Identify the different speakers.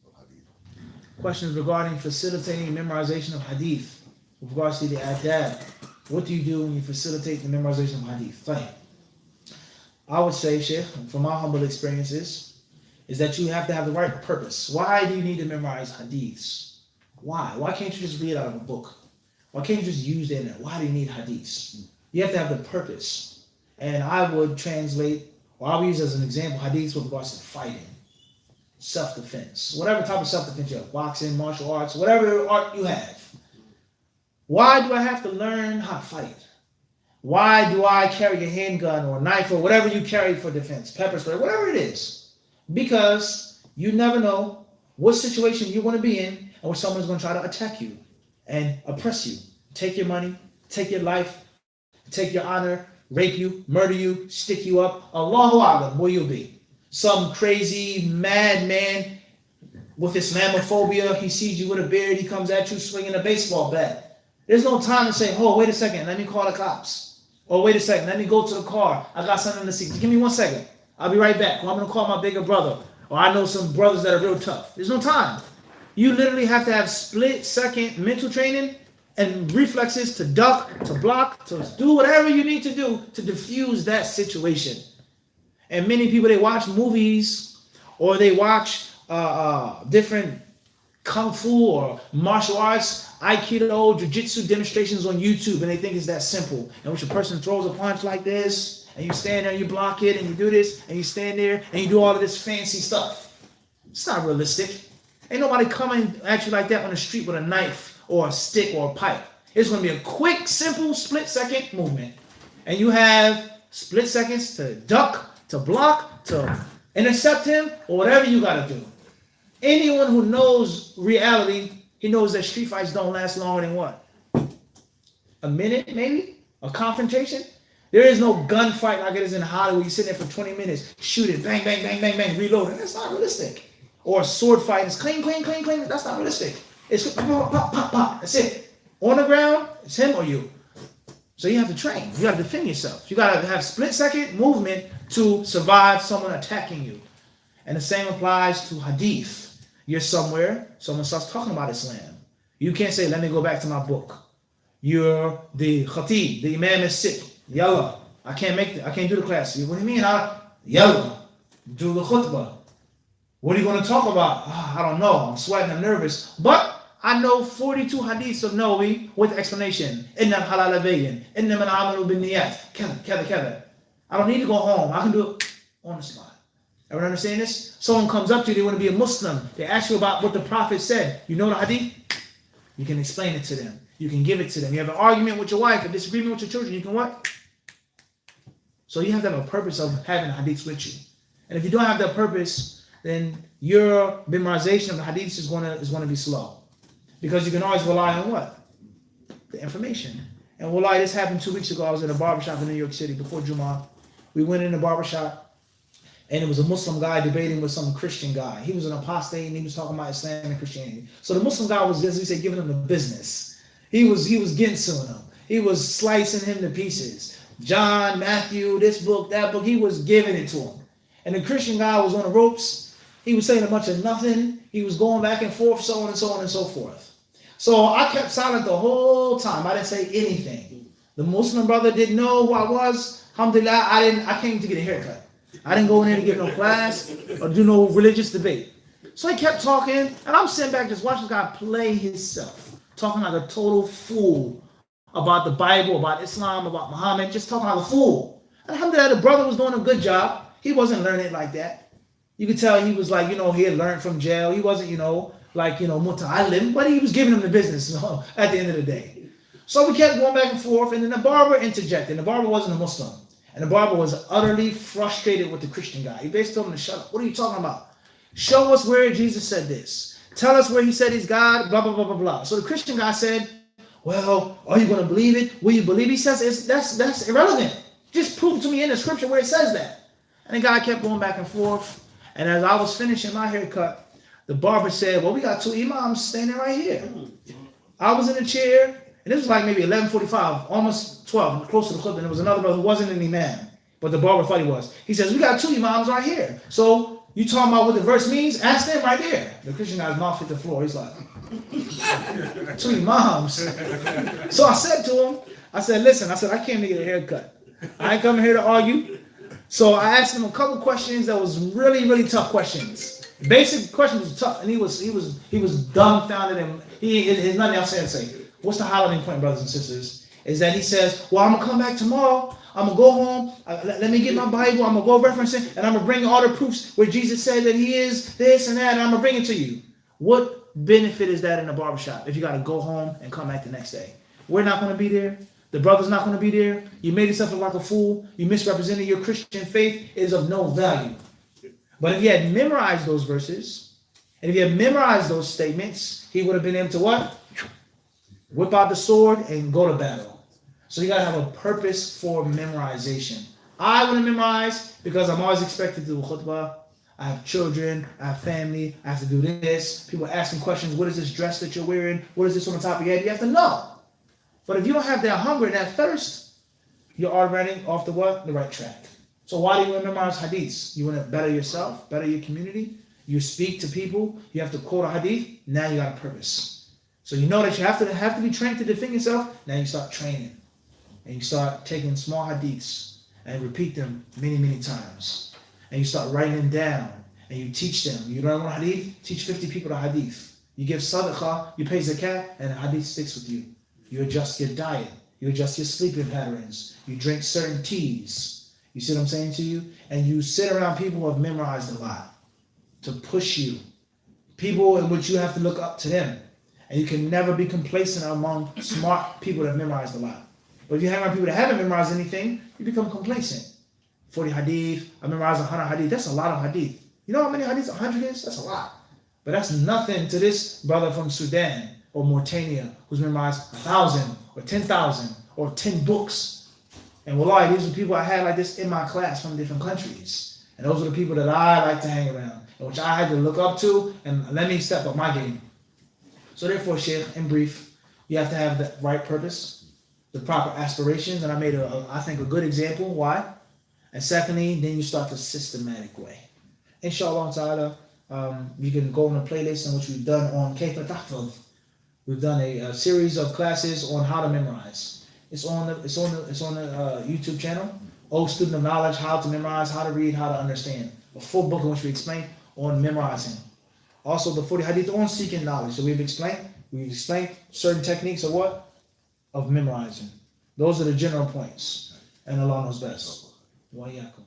Speaker 1: of hadith.
Speaker 2: Questions regarding facilitating memorization of hadith. With regards to the adab, what do you do when you facilitate the memorization of hadith? I would say, Sheikh, from my humble experiences, is that you have to have the right purpose. Why do you need to memorize hadiths? Why? Why can't you just read out of a book? Why can't you just use the internet? Why do you need hadiths? You have to have the purpose. And I would translate, or I would use as an example, hadiths with regards to fighting, self-defense, whatever type of self-defense you have, boxing, martial arts, whatever art you have. Why do I have to learn how to fight? Why do I carry a handgun or a knife or whatever you carry for defense, pepper spray, whatever it is? Because you never know what situation you're going to be in and where someone's going to try to attack you and oppress you, take your money, take your life, take your honor, rape you, murder you, stick you up. Allahu Akbar, where you'll be. Some crazy madman with Islamophobia, he sees you with a beard, he comes at you swinging a baseball bat. There's no time to say, oh, wait a second, let me call the cops. Or wait a second, let me go to the car. I got something to see. Just give me 1 second. I'll be right back. Or I'm going to call my bigger brother. Or I know some brothers that are real tough. There's no time. You literally have to have split-second mental training and reflexes to duck, to block, to do whatever you need to do to diffuse that situation. And many people, they watch movies or they watch different kung fu or martial arts, aikido, jiu-jitsu demonstrations on YouTube, and they think it's that simple. And which a person throws a punch like this, and you stand there and you block it, and you do this, and you stand there and you do all of this fancy stuff. It's not realistic. Ain't nobody coming at you like that on the street with a knife or a stick or a pipe. It's going to be a quick, simple, split-second movement. And you have split seconds to duck, to block, to intercept him, or whatever you got to do. Anyone who knows reality, he knows that street fights don't last longer than what? A minute, maybe? A confrontation? There is no gunfight like it is in Hollywood. You sit there for 20 minutes, shoot it, bang, bang, bang, bang, bang, reload it. That's not realistic. Or a sword fight is clean, clean, clean, clean. That's not realistic. It's pop, pop, pop, pop. That's it. On the ground, it's him or you. So you have to train. You have to defend yourself. You got to have split-second movement to survive someone attacking you. And the same applies to hadith. You're somewhere, someone starts talking about Islam. You can't say, let me go back to my book. You're the khatib, the imam is sick. Yalla, I can't do the class. What do you mean? Yalla, do the khutbah. What are you going to talk about? Oh, I don't know. I'm sweating, I'm nervous. But I know 42 hadiths of Nawawi with explanation. Inna halal bayyin, inna man amalu bin niyat, kada. I don't need to go home. I can do it on the spot. Everyone understand this? Someone comes up to you, they want to be a Muslim. They ask you about what the Prophet said. You know the hadith? You can explain it to them. You can give it to them. You have an argument with your wife, a disagreement with your children. You can what? So you have to have a purpose of having hadiths with you. And if you don't have that purpose, then your memorization of the hadiths is going to be slow. Because you can always rely on what? The information. And wallahi, this happened 2 weeks ago. I was in a barbershop in New York City before Jummah. We went in the barbershop. And it was a Muslim guy debating with some Christian guy. He was an apostate and he was talking about Islam and Christianity. So the Muslim guy was, as we say, giving him the business. He was ginsuing him. He was slicing him to pieces. John, Matthew, this book, that book. He was giving it to him. And the Christian guy was on the ropes. He was saying a bunch of nothing. He was going back and forth, so on and so on and so forth. So I kept silent the whole time. I didn't say anything. The Muslim brother didn't know who I was. Alhamdulillah, I came to get a haircut. I didn't go in there to get no class or do no religious debate. So he kept talking, and I'm sitting back just watching this guy play himself, talking like a total fool about the Bible, about Islam, about Muhammad, just talking like a fool. And alhamdulillah, the brother was doing a good job. He wasn't learning like that. You could tell he was like, he had learned from jail. He wasn't, muta'allim, but he was giving him the business at the end of the day. So we kept going back and forth, and then the barber interjected. The barber wasn't a Muslim. And the barber was utterly frustrated with the Christian guy. He basically told him to shut up. What are you talking about? Show us where Jesus said this. Tell us where he said he's God, blah, blah, blah, blah, blah. So the Christian guy said, well, are you going to believe it? Will you believe it? He says that's irrelevant. Just prove to me in the scripture where it says that. And the guy kept going back and forth. And as I was finishing my haircut, the barber said, well, we got 2 imams standing right here. I was in a chair. And this was like maybe 11:45, almost 12, close to the clip. And there was another brother who wasn't an imam, but the barber thought he was. He says, we got 2 imams right here. So You talking about what the verse means? Ask them right there. The Christian guy's mouth hit the floor. He's like, two imams. So I said to him, I said, listen, I came to get a haircut. I ain't coming here to argue. So I asked him a couple questions that was really, really tough questions. Basic questions was tough, and he was dumbfounded, and there's nothing else to say. What's the highlighting point, brothers and sisters? Is that he says, well, I'm gonna come back tomorrow. I'm gonna go home. Let me get my Bible. I'm gonna go reference it, and I'm gonna bring all the proofs where Jesus said that he is this and that, and I'm gonna bring it to you. What benefit is that in a barbershop if you gotta go home and come back the next day? We're not gonna be there. The brother's not gonna be there. You made yourself look like a fool. You misrepresented your Christian faith. It is of no value. But if he had memorized those verses, and if he had memorized those statements, he would have been able to what? Whip out the sword and go to battle. So you gotta have a purpose for memorization. I want to memorize because I'm always expected to do khutbah. I have children, I have family, I have to do this. People are asking questions. What is this dress that you're wearing? What is this on the top of your head? You have to know. But if you don't have that hunger and that thirst, you're already off the what? The right track. So why do you want to memorize hadiths? You want to better yourself, better your community. You speak to people. You have to quote a hadith. Now you got a purpose. So you know that you have to be trained to defend yourself. Now you start training. And you start taking small hadiths and repeat them many, many times. And you start writing them down. And you teach them. You learn one hadith, teach 50 people the hadith. You give sadaqah, you pay zakat, and the hadith sticks with you. You adjust your diet. You adjust your sleeping patterns. You drink certain teas. You see what I'm saying to you? And you sit around people who have memorized a lot to push you. People in which you have to look up to them. And you can never be complacent among smart people that have memorized a lot. But if you hang around people that haven't memorized anything, you become complacent. 40 hadith, I memorized 100 hadith. That's a lot of hadith. You know how many hadiths 100 is? That's a lot. But that's nothing to this brother from Sudan or Mauritania who's memorized 1,000 or 10,000 or 10 books. And wallahi, these are people I had like this in my class from different countries. And those are the people that I like to hang around, and which I had to look up to and let me step up my game. So therefore, Sheikh, in brief, you have to have the right purpose, the proper aspirations, and I made I think a good example. Why? And secondly, then you start the systematic way. Inshallah ta'ala, you can go on a playlist in which we've done on Kayfa Tahfadh. We've done a series of classes on how to memorize. It's on the YouTube channel. Old Student of Knowledge, how to memorize, how to read, how to understand. A full book in which we explain on memorizing. Also, the 40 hadith on seeking knowledge. So we've explained certain techniques of what? Of memorizing. Those are the general points. And Allah knows best. Wa iyyakum.